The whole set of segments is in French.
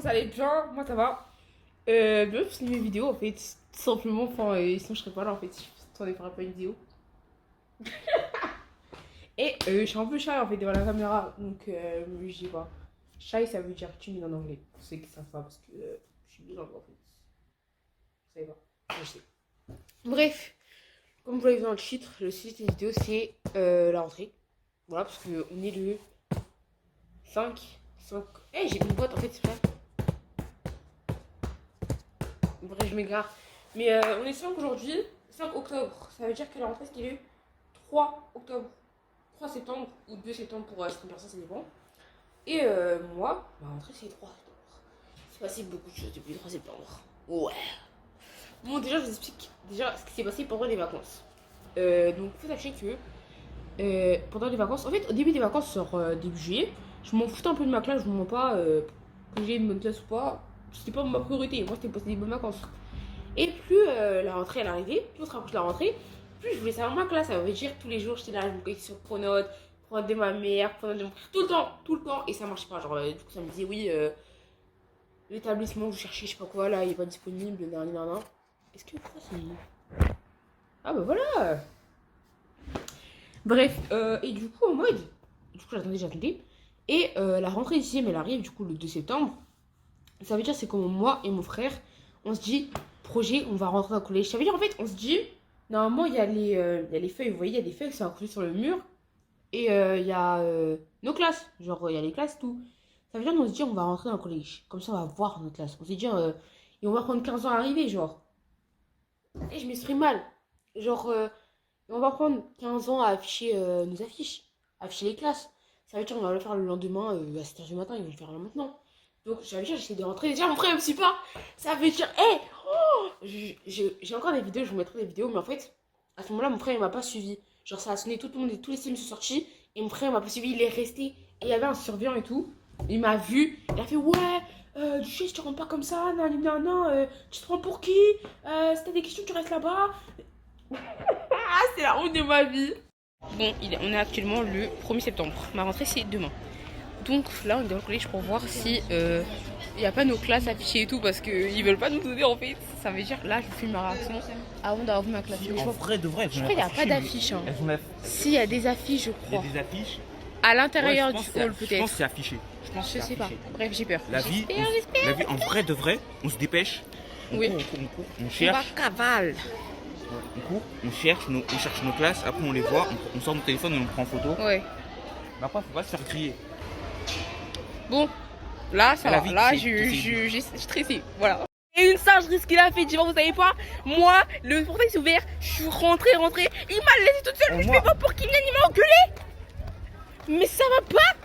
vous allez bien, moi ça va. Bienvenue sur mes vidéos en fait, tout simplement, enfin, sinon je serais pas là en fait, si je t'en ai pas une vidéo. Et je suis un peu shy en fait devant la caméra, donc je dis pas. Shy ça veut dire timide en anglais, c'est que ça va parce que je suis bilingue en fait. Vous savez pas, je sais. Bref, comme vous l'avez vu dans le titre, le sujet de cette vidéo c'est la rentrée. Voilà, parce qu'on est le 5. Eh, j'ai une boîte en fait, c'est vrai. Bref, je m'égare. Mais on est 5 aujourd'hui, 5 octobre. Ça veut dire que la rentrée, c'était le 3 octobre. 3 septembre ou 2 septembre pour certaines personnes, ça dépend. Et moi, ma rentrée, c'est le 3 septembre. Il s'est passé beaucoup de choses depuis le 3 septembre. Ouais. Bon, déjà, je vous explique déjà ce qui s'est passé pendant les vacances. Donc, faut sachez que pendant les vacances, en fait, au début des vacances, sur début juillet, je m'en foutais un peu de ma classe, je vous mens pas, que j'ai une bonne classe ou pas, c'était pas ma priorité. Moi, c'était passer des bonnes vacances. Et plus la rentrée elle arrivait, plus on se rapproche de la rentrée, plus je voulais savoir ma classe. Ça veut dire tous les jours j'étais là, je me connectais sur Pronote, Pronote de ma mère, Pronote de mon frère, tout le temps, et ça marchait pas. Genre, du coup, ça me disait oui, l'établissement que je cherchais, je sais pas quoi, là, il est pas disponible, nan. Est-ce que pourquoi c'est. Ah bah voilà. Bref, et du coup, en mode, du coup, j'attendais. Et la rentrée ici, elle arrive du coup le 2 septembre. Ça veut dire c'est comme moi et mon frère, on se dit projet, on va rentrer dans le collège. Ça veut dire en fait, on se dit normalement il y a les feuilles, vous voyez, il y a des feuilles qui sont accrochées sur le mur et il y a nos classes, genre il y a les classes tout. Ça veut dire on se dit on va rentrer dans le collège. Comme ça on va voir notre classe. On s'est dit et on va prendre 15 ans à arriver genre. Et je m'exprime mal. Genre on va prendre 15 ans à afficher nos affiches, afficher les classes. Ça veut dire on va le faire le lendemain à 7h du matin, ils vont le faire là maintenant. Donc ça veut dire j'essaie de rentrer. Déjà mon frère me suit pas. Ça veut dire, hé, j'ai encore des vidéos, je vous mettrai des vidéos, mais en fait, à ce moment-là, mon frère il m'a pas suivi. Genre ça a sonné, tout le monde et tous les sims sont sortis. Et mon frère il m'a pas suivi, il est resté. Et il y avait un surveillant et tout. Il m'a vu, il a fait ouais, Duchesse, tu rentres pas comme ça, non, tu te prends pour qui si t'as des questions, tu restes là-bas. Ah, c'est la honte de ma vie. Bon, on est actuellement le 1er septembre. Ma rentrée, c'est demain. Donc là, on est dans le collège pour voir si il n'y a pas nos classes affichées et tout parce qu'ils veulent pas nous donner en fait. Ça veut dire, là, je filme ma réaction avant d'avoir vu ma classe. En vrai, de vrai, Je crois qu'il n'y a pas d'affiche. Hein. Si, il y a des affiches, je il y a crois. des affiches. À l'intérieur Ouais, du hall, je pense peut-être. que c'est affiché. Je sais pas. Bref, j'ai peur. La vie, en vrai, de vrai, on se dépêche. Oui. On court, on On va cherche. cavale. On court, on cherche nos classes. Après, on les voit. On sort notre téléphone et on prend en photo. Ouais. Mais après, faut pas se faire griller. Bon, là, ça La va. vie, Là, c'est- j'ai stressé. Voilà. Et une singerie ce qu'il a fait, dis-moi, vous savez pas. Moi, le portail s'est ouvert. Je suis rentrée. Il m'a laissé toute seule. Et Je moi- fais pas pour qu'il vienne, il m'a engueulé. Mais ça va pas.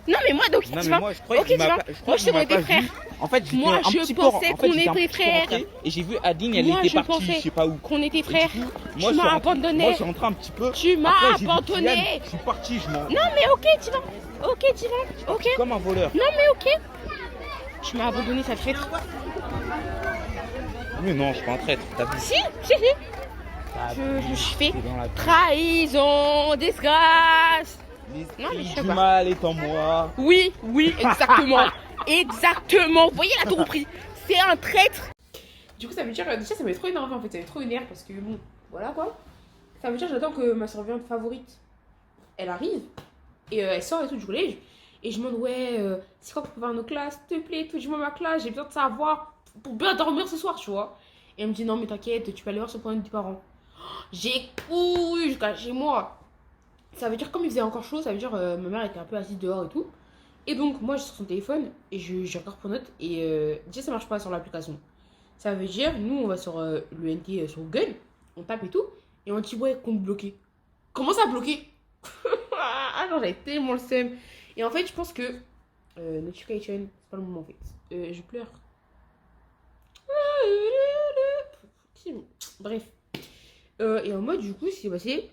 Non, mais moi, donc, Non, tu mais vas. moi, je croyais Ok, qu'il tu m'a vas. pas- je crois Moi, je qu'il sais qu'on m'a était pas frères. vu. En fait, j'étais Moi, un je petit pensais peu, en qu'on fait, j'étais était un petit peu frères. rentré et j'ai vu Adine, elle Moi, était je partie, pensais je sais pas où. qu'on était Et frères. du coup, Tu je suis m'as rentré- abandonné. Moi, je suis rentré un petit peu. Tu m'as Après, j'ai vu abandonné. Kylian, je suis parti, je m'en. Non, mais ok, tu vas. Ok, tu vas. Ok. Comme un voleur. Non, mais ok. Tu m'as abandonné, ça te fait. Mais non, je suis pas un traître. T'as vu? Si. Je fais trahison, disgrâce. Non, mais je sais Du pas. mal est en moi. Oui, exactement. Exactement. Vous voyez, là, tout compris. C'est un traître. Du coup, ça veut dire, déjà, ça m'est trop énervé en fait. Ça m'est trop énervé parce que bon, voilà quoi. Ça veut dire, j'attends que ma surveillante favorite, elle arrive et elle sort et tout du collège. Et je me demande, ouais, c'est quand qu'on peut voir nos classes, s'il te plaît, tout dis-moi ma classe, j'ai besoin de savoir pour bien dormir ce soir, tu vois. Et elle me dit, non, mais t'inquiète, tu peux aller voir sur le point des parents. J'ai couru jusqu'à chez moi. Ça veut dire, comme il faisait encore chaud, ça veut dire, ma mère était un peu assise dehors et tout. Et donc, moi, je suis sur son téléphone et je regarde Pronote et déjà, ça marche pas sur l'application. Ça veut dire, nous, on va sur le NT sur Google, on tape et tout, et on dit, ouais, compte bloqué. Comment ça bloqué? Ah non, j'avais tellement le seum. Et en fait, je pense que notification, c'est pas le moment en fait. Je pleure. Bref. Et en mode, du coup, ce qui s'est passé,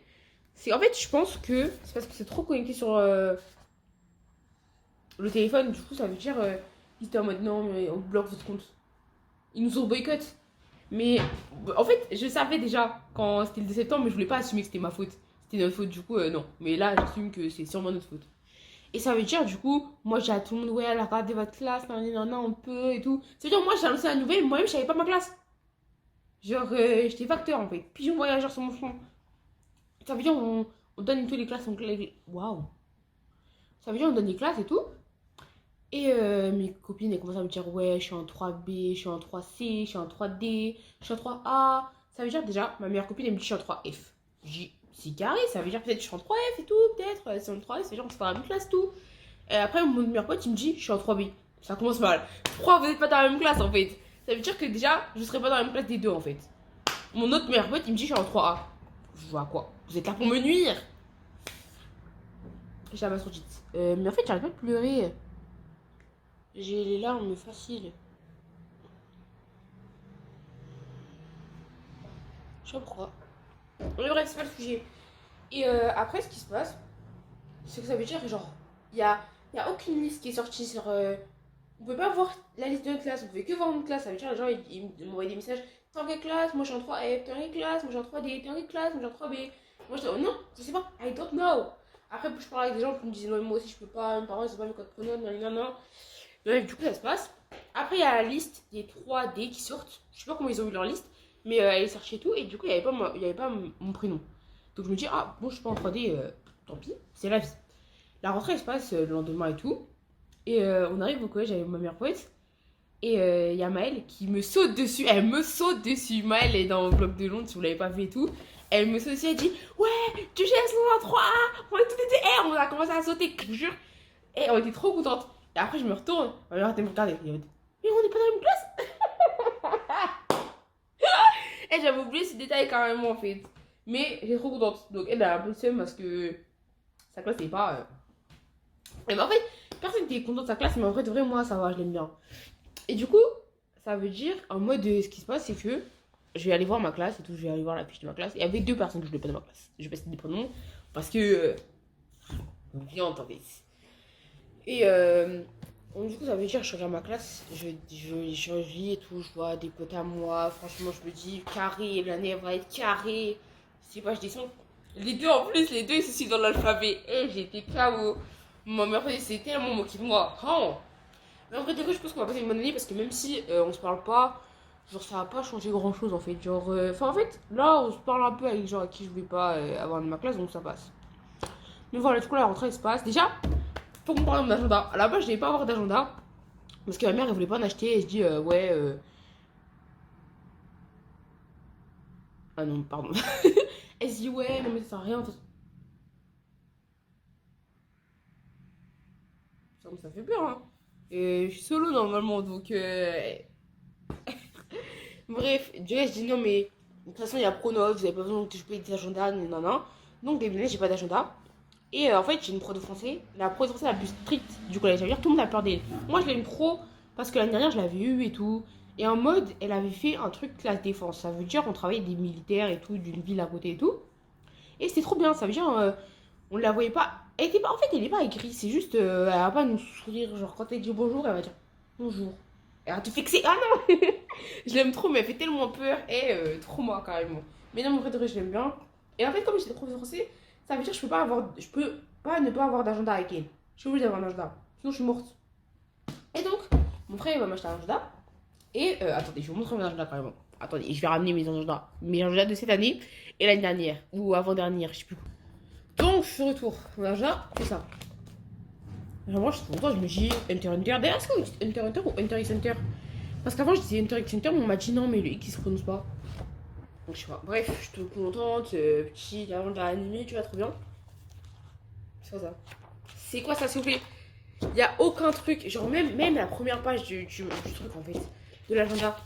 c'est en fait, je pense que c'est parce que c'est trop connecté sur le téléphone. Du coup, ça veut dire, ils étaient en mode, non, mais on bloque votre compte. Ils nous ont boycott. Mais en fait, je savais déjà quand c'était le 2 septembre, mais je voulais pas assumer que c'était ma faute. C'était notre faute, du coup, non. Mais là, j'assume que c'est sûrement notre faute. Et ça veut dire, du coup, moi j'ai à tout le monde, ouais, allez regarder votre classe, nan, un peu et tout. Ça veut dire, moi j'ai annoncé la nouvelle, moi-même je savais pas ma classe. Genre, j'étais facteur en fait. Pigeon voyageur sur mon front. Ça veut dire, on donne tous les classes. Waouh! Ça veut dire, on donne les classes et tout. Et mes copines, elles commencent à me dire, ouais, je suis en 3B, je suis en 3C, je suis en 3D, je suis en 3A. Ça veut dire déjà, ma meilleure copine, elle me dit, je suis en 3F. J'ai dit, c'est carré, ça veut dire peut-être que je suis en 3F et tout, peut-être. C'est en 3F, ça veut dire on se fait la même classe, tout. Et après, mon meilleur pote, il me dit, je suis en 3B. Ça commence mal. Pourquoi vous n'êtes pas dans la même classe en fait? Ça veut dire que déjà, je serais pas dans la même classe des deux en fait. Mon autre meilleur pote, il me dit, je suis en 3A. Je vois quoi? Vous êtes là pour me nuire? J'ai la mastocytite. Mais en fait, j'arrête pas de pleurer. J'ai les larmes faciles. Je sais pas pourquoi. Mais bref, c'est pas le sujet. Et après, ce qui se passe, c'est que ça veut dire, genre, y a aucune liste qui est sortie sur. On peut pas voir la liste de notre classe, on pouvait que voir notre classe. Ça veut dire, les gens, ils m'envoyaient des messages. T'es en quelle classe? Moi, je suis en 3F. T'es en quelle classe? Moi, je suis en 3D. T'es en quelle classe? Moi, je suis en 3B. Moi, je dis, oh non, je sais pas. I don't know. Après, je parlais avec des gens qui me disaient, non, moi aussi, je peux pas. Mes parents, ils ont pas mes codes pronoms, non. Bref, du coup, ça se passe. Après, il y a la liste des 3D qui sortent. Je sais pas comment ils ont eu leur liste, mais elle est sortie et tout. Et du coup, il y avait pas mon prénom. Donc, je me dis, ah, bon, je suis pas en 3D, tant pis, c'est la vie. La rentrée, elle se passe le lendemain et tout. Et on arrive au collège avec ma meilleure poète. Et il y a Maëlle qui me saute dessus. Elle me saute dessus. Maëlle est dans le bloc de Londres, si vous l'avez pas vu et tout. Elle me saute dessus, elle dit, ouais, tu GS en 3A, on est tout été R. On a commencé à sauter, je vous jure. Et on était trop contentes. Et après, je me retourne. Ma meilleure pote me regarde. Mais on n'est pas dans la même classe. Et j'avais oublié ce détail carrément en fait. Mais j'étais trop contente. Donc elle a un peu de seum parce que sa classe n'est pas. Et ben en fait, personne n'était content de sa classe, mais en vrai, de vrai, moi ça va, je l'aime bien. Et du coup, ça veut dire, en mode, ce qui se passe, c'est que je vais aller voir ma classe et tout, je vais aller voir la fiche de ma classe. Il y avait deux personnes que je voulais pas dans ma classe. Je vais pas citer des prénoms parce que. Viens, attendez. Et donc, du coup, ça veut dire, je regarde ma classe, je lis et tout, je vois des potes à moi. Franchement, je me dis, carré, l'année va être carrée. Je sais pas, je descends. Les deux en plus, les deux ils se suivent dans l'alphabet. Et j'étais KO. Ma mère c'est tellement moqué de moi. Oh. Mais en vrai, de vrai, je pense qu'on va passer une bonne année parce que même si on se parle pas, genre ça va pas changer grand chose en fait. Genre, enfin en fait, là on se parle un peu avec les gens à qui je voulais pas avoir de ma classe donc ça passe. Mais voilà, du coup, la rentrée elle se passe. Déjà, faut qu'on parle d'agenda. À la base, je devais pas avoir d'agenda parce que ma mère elle voulait pas en acheter. Elle se dit, ouais. Ah non, pardon. Elle se dit, ouais, non mais ça sert à rien. Ça me fait peur, hein. Et je suis solo normalement, donc. Bref, Jess dit non, mais de toute façon, il y a Pronote, vous avez pas besoin que je paye des agendas, non. Donc, des j'ai pas d'agenda. Et en fait, j'ai une pro de français, la pro de français la plus stricte du collège. Ça veut dire tout le monde a peur d'elle. Moi, je l'ai une pro parce que l'année dernière, je l'avais eu et tout. Et en mode, elle avait fait un truc classe défense. Ça veut dire qu'on travaillait des militaires et tout, d'une ville à côté et tout. Et c'était trop bien. Ça veut dire, on la voyait pas. Elle était pas, en fait, elle est pas aigrie. C'est juste, elle va pas nous sourire. Genre, quand elle dit bonjour, elle va dire bonjour. Elle va te fixer. Ah non. Je l'aime trop, mais elle fait tellement peur. Et trop moi, carrément. Mais non, en vrai, de vrai, je l'aime bien. Et en fait, comme j'étais prof de français, ça veut dire que je peux pas ne pas avoir d'agenda avec elle. Je suis obligée d'avoir un agenda. Sinon, je suis morte. Et donc, mon frère, il va m'acheter un agenda. Et attendez, je vais vous montrer mon agenda carrément. Attendez, je vais ramener mes agendas. Mes agendas de cette année et l'année dernière. Ou avant-dernière, je sais plus. Donc, je suis de retour. Mon agenda, c'est ça. Genre, moi, je suis content, je me dis Hunter Hunter. D'ailleurs, est-ce qu'on dit Hunter Hunter ou Hunter x Hunter? Parce qu'avant, je disais Hunter x Hunter, mais on m'a dit non, mais le X, il se prononce pas. Donc, je sais pas. Bref, je suis trop contente. Petit agenda animé, tu vois, trop bien. C'est quoi ça? C'est quoi ça, s'il vous plaît? Il n'y a aucun truc, genre même la première page du truc en fait, de l'agenda.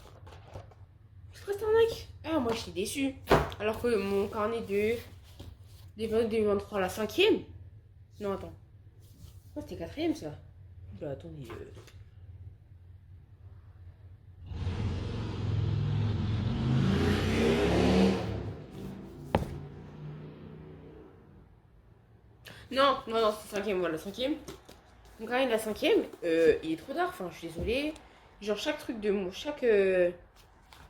C'est quoi cette arnaque? Ah, moi j'étais déçue. Alors que mon carnet des 2023, la cinquième. Non, attends. Oh, c'était quatrième ça. Bah, attendez. Non, c'est cinquième, voilà, cinquième. Mon carnet de la cinquième, il est trop tard, enfin je suis désolée. Genre chaque truc de chaque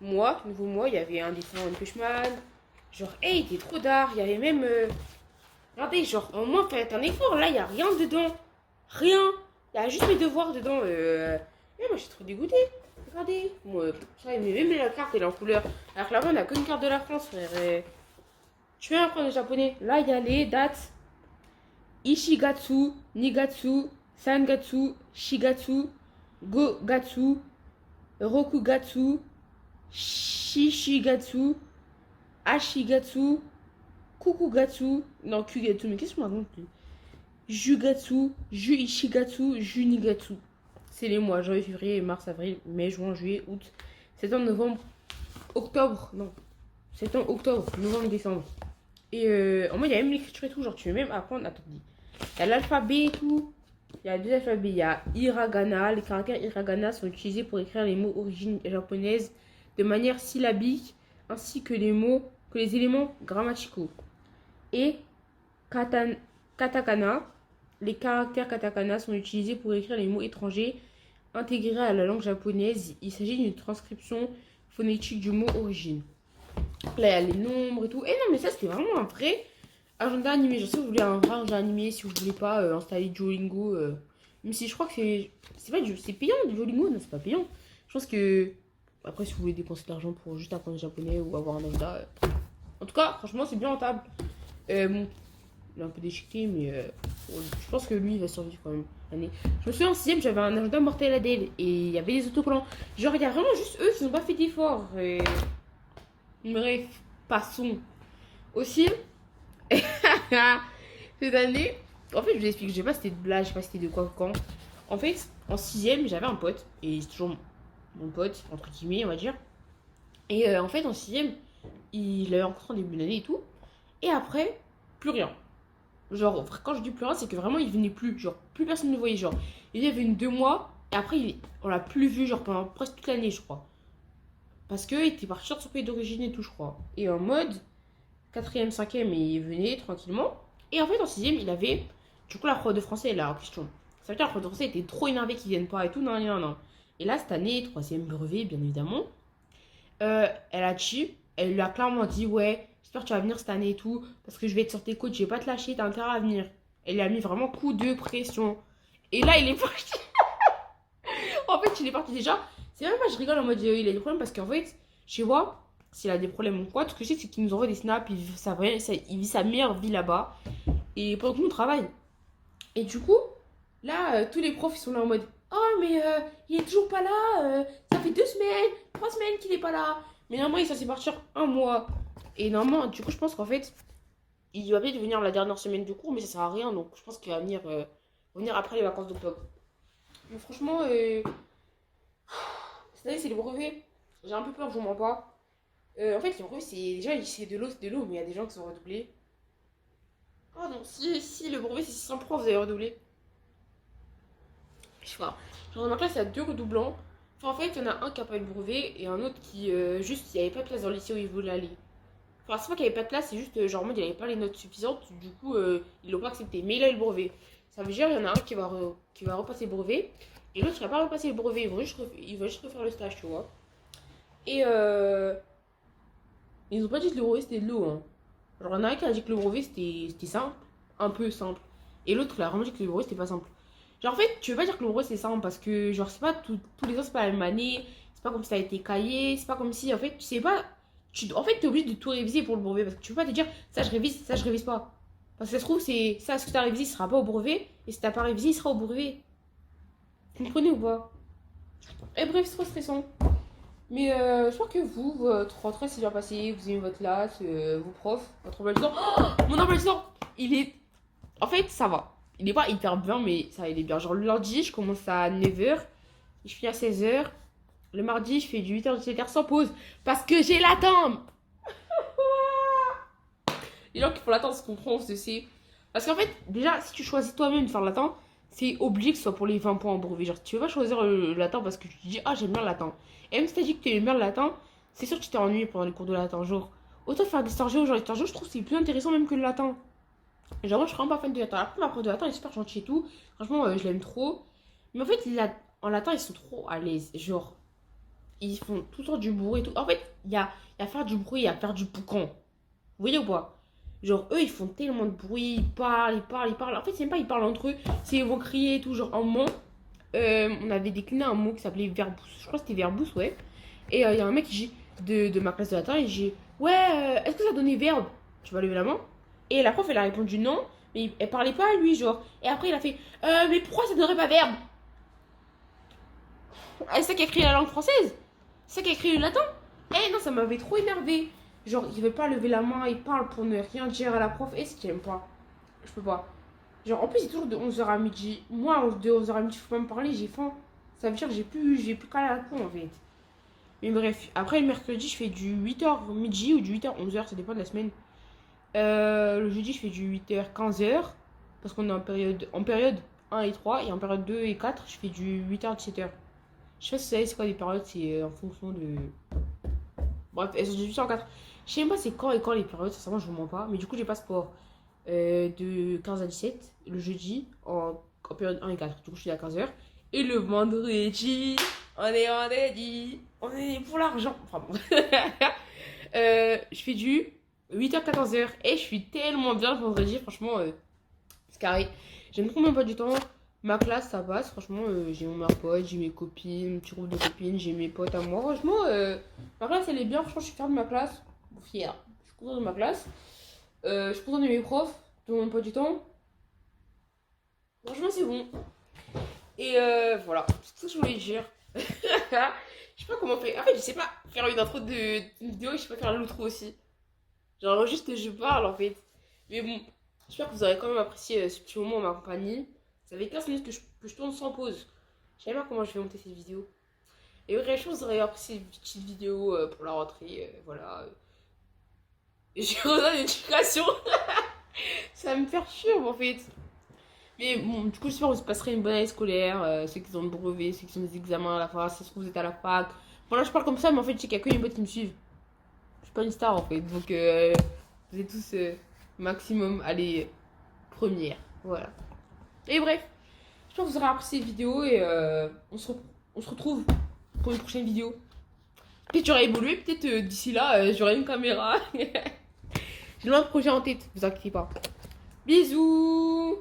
nouveau mois, il y avait un dessin de Pushman. Genre, hey, il était trop tard, il y avait même. Regardez, genre, au moins faites un effort, là, il y a rien dedans. Rien. Il y a juste mes devoirs dedans. Et moi, je suis trop dégoûtée. Regardez. Moi, même la carte, elle est en couleur. Alors que là-bas, on n'a qu'une carte de la France, frère. Tu veux apprendre le japonais? Là, il y a les dates. Ishigatsu, Nigatsu, Sangatsu, Shigatsu, Gogatsu, Rokugatsu, Shishigatsu, Ashigatsu, Kukugatsu. Non, Kugatsu, mais qu'est-ce que je me raconte? Jugatsu, Juishigatsu, Junigatsu. C'est les mois, janvier, février, mars, avril, mai, juin, juillet, août, septembre, novembre, octobre. Non, septembre, octobre, novembre, décembre. Et en mode, il y a même l'écriture et tout. Genre, tu veux même apprendre. Attends, il y a l'alphabet et tout. Il y a deux alphabets. Il y a hiragana. Les caractères hiragana sont utilisés pour écrire les mots origine japonaise de manière syllabique, ainsi que les éléments grammaticaux. Et katakana. Les caractères katakana sont utilisés pour écrire les mots étrangers intégrés à la langue japonaise. Il s'agit d'une transcription phonétique du mot origine. Là, il y a les nombres et tout. Et non, mais ça, c'était vraiment un vrai agenda animé. Je sais que vous voulez un vrai agenda animé, si vous voulez pas installer Duolingo. Même si je crois que c'est payant, Duolingo. Non, c'est pas payant. Je pense que... Après, si vous voulez dépenser de l'argent pour juste apprendre le japonais ou avoir un agenda... En tout cas, franchement, c'est bien rentable. Bon, il est un peu déchiqueté, mais... je pense que lui, il va survivre quand même l'année. Je me souviens en 6ème, j'avais un agenda mortel Adèle. Et il y avait des autocollants. Genre, il y a vraiment juste eux qui n'ont pas fait d'efforts. Bref, passons. Aussi, cette année, en fait, je vous explique, je sais pas si c'était de blague, je sais pas si c'était de quoi quand. En fait, en 6ème, j'avais un pote, et c'est toujours mon pote, entre guillemets, on va dire. Et en fait, en 6ème, il avait rencontré en début d'année et tout. Et après, plus rien. Genre, quand je dis plus rien, c'est que vraiment, il venait plus. Genre, plus personne ne le voyait. Genre, il est venu 2 mois, et après, on l'a plus vu, genre, pendant presque toute l'année, je crois. Parce qu'il était parti sur son pays d'origine et tout, je crois. Et en mode 4ème, 5ème, il venait tranquillement. Et en fait, en 6ème, il avait. Du coup, la prof de français, elle est en question. Ça veut dire que la prof de français était trop énervée qu'ils viennent pas et tout, non, non, non. Et là, cette année, 3ème brevet, bien évidemment, elle a dit, elle lui a clairement dit, ouais, j'espère que tu vas venir cette année et tout, parce que je vais être sur tes côtes, je vais pas te lâcher, t'as intérêt à venir. Elle lui a mis vraiment coup de pression. Et là, il est parti. En fait, il est parti déjà. C'est même pas, je rigole en mode il a des problèmes parce qu'en fait, chez moi, s'il a des problèmes ou quoi, tout ce que je sais, c'est qu'il nous envoie des snaps, il vit sa meilleure vie là-bas. Et pendant que nous, on travaille. Et du coup, là, tous les profs, ils sont là en mode oh, mais il est toujours pas là, ça fait 2 semaines, 3 semaines qu'il est pas là. Mais normalement, il est censé partir un mois. Et normalement, du coup, je pense qu'en fait, il va peut-être venir la dernière semaine du cours, mais ça sert à rien. Donc, je pense qu'il va venir après les vacances d'octobre. Mais franchement, cette année, c'est les brevets. J'ai un peu peur, je vous mens pas. En fait, les brevets, c'est déjà, c'est de l'eau, mais il y a des gens qui sont redoublés. Oh non, si le brevet, c'est 600 profs, vous avez redoublé. Je sais pas. Genre, dans ma classe, il y a 2 redoublants. Enfin, en fait, il y en a un qui a pas eu le brevet et un autre qui, juste, il n'y avait pas de place dans le lycée où il voulait aller. Enfin, c'est pas qu'il n'y avait pas de place, c'est juste, genre, en mode, il avait pas les notes suffisantes. Du coup, ils l'ont pas accepté. Mais il a eu le brevet. Ça veut dire, il y en a un qui va repasser le brevet. Et l'autre, il va pas repasser le brevet. Il va juste refaire le stage, tu vois. Et ils ont pas dit que le brevet c'était de l'eau. Hein. Genre, il y en a un qui a dit que le brevet c'était simple, un peu simple. Et l'autre, il a vraiment dit que le brevet c'était pas simple. Genre, en fait, tu veux pas dire que le brevet c'est simple parce que, genre, c'est pas tous les ans, c'est pas la même année. C'est pas comme si ça a été caillé. C'est pas comme si, en fait, tu sais pas. En fait, t'es obligé de tout réviser pour le brevet parce que tu peux pas te dire ça je révise pas. Parce que ça se trouve, c'est ça, ce que t'as révisé, il sera pas au brevet. Et si t'as pas révisé, il sera au brevet. Vous comprenez ou pas? Et bref, c'est trop stressant. Mais je crois que vous, votre rentrée s'est bien passée, vous aimez votre classe, vos profs, votre emploi du temps. Oh, mon emploi du temps, il est. En fait, ça va. Il est pas hyper bien, mais ça, il est bien. Genre, le lundi, je commence à 9h, je finis à 16h. Le mardi, je fais du 8h, 17h sans pause. Parce que j'ai l'attente. Les gens qui font l'attente se comprennent, on se sait. Parce qu'en fait, déjà, si tu choisis toi-même de faire l'attente, c'est obligé que ce soit pour les 20 points en brevet. Genre, tu veux pas choisir le latin parce que tu te dis, ah, j'aime bien le latin. Et même si t'as dit que tu aimes bien le latin, c'est sûr que tu t'es ennuyé pendant les cours de latin. Genre, autant faire des star-géo. Genre, les star-géo, je trouve que c'est plus intéressant même que le latin. Genre, moi, je suis vraiment pas fan de latin. Après, ma prof de latin, elle est super gentille et tout. Franchement, je l'aime trop. Mais en fait, en latin, ils sont trop à l'aise. Genre, ils font tout le temps du bruit et tout. En fait, il y a faire du bruit et à faire du boucan. Vous voyez ou pas? Genre, eux, ils font tellement de bruit, ils parlent, ils parlent, ils parlent. En fait, c'est même pas, ils parlent entre eux, c'est ils vont crier et tout. Genre, un moment, on avait décliné un mot qui s'appelait verbous. Je crois que c'était verbous, ouais. Et il y a un mec qui dit, de ma classe de latin, il dit, ouais, est-ce que ça donnait verbe? Tu vas lever la main. Et la prof, elle a répondu non, mais elle parlait pas à lui, genre. Et après, il a fait, mais pourquoi ça donnerait pas verbe? Ah, c'est ça qui a écrit la langue française? C'est ça qui a écrit le latin? Eh non, ça m'avait trop énervé. Genre, il veut pas lever la main, il parle pour ne rien dire à la prof. Et c'est qu'il aime pas. Je peux pas. Genre, en plus, c'est toujours de 11h à midi. Moi, de 11h à midi, faut pas me parler, j'ai faim. Ça veut dire que j'ai plus qu'à la con en fait. Mais bref, après le mercredi, je fais du 8h midi ou du 8h 11h, ça dépend de la semaine. Le jeudi, je fais du 8h 15h. Parce qu'on est en période 1 et 3. Et en période 2 et 4, je fais du 8h 17h. Je sais pas si vous savez c'est quoi des périodes, c'est en fonction de. Bref, elles sont de 8h en 4. Je sais même pas c'est quand et quand les périodes, sincèrement, je vous mens pas. Mais du coup, j'ai pas sport de 15 à 17 le jeudi en période 1 et 4. Du coup, je suis à 15h. Et le vendredi, on est pour l'argent. Enfin bon. Je fais du 8h 14h. Et je suis tellement bien le vendredi, franchement, c'est carré. J'aime trop mon pas du temps. Ma classe, ça passe. Franchement, j'ai mon meilleur pote, j'ai mes copines, petit groupe de copines, j'ai mes potes à moi. Franchement, ma classe, elle est bien. Franchement, je suis fière de ma classe. Fière. Je suis contente de ma classe. Je suis contente de mes profs, de mon emploi du temps. Franchement, c'est bon. Et voilà, c'est tout ce que je voulais dire. Je sais pas comment faire. En fait, je sais pas faire une intro de vidéo, je sais pas faire l'outro aussi. Genre, juste je parle en fait. Mais bon, j'espère que vous aurez quand même apprécié ce petit moment en ma compagnie. Ça fait 15 minutes que je tourne sans pause. Je sais pas comment je vais monter cette vidéo. Et bref, je pense que vous aurez apprécié cette petite vidéo pour la rentrée. Voilà. J'ai besoin d'éducation. Ça va me faire chier en fait. Mais bon, du coup, j'espère que vous passerez une bonne année scolaire. Ceux qui ont le brevet, ceux qui ont des examens à la fac, si ça se trouve, vous êtes à la fac. Bon, là, je parle comme ça, mais en fait, je sais qu'il y a que mes potes qui me suivent. Je suis pas une star en fait. Donc, vous êtes tous maximum, allez, première. Voilà. Et bref, j'espère que vous aurez apprécié cette vidéo et on se retrouve pour une prochaine vidéo. Peut-être j'aurai évolué, peut-être d'ici là, j'aurai une caméra. J'ai loin de projet en tête, vous inquiétez pas. Bisous!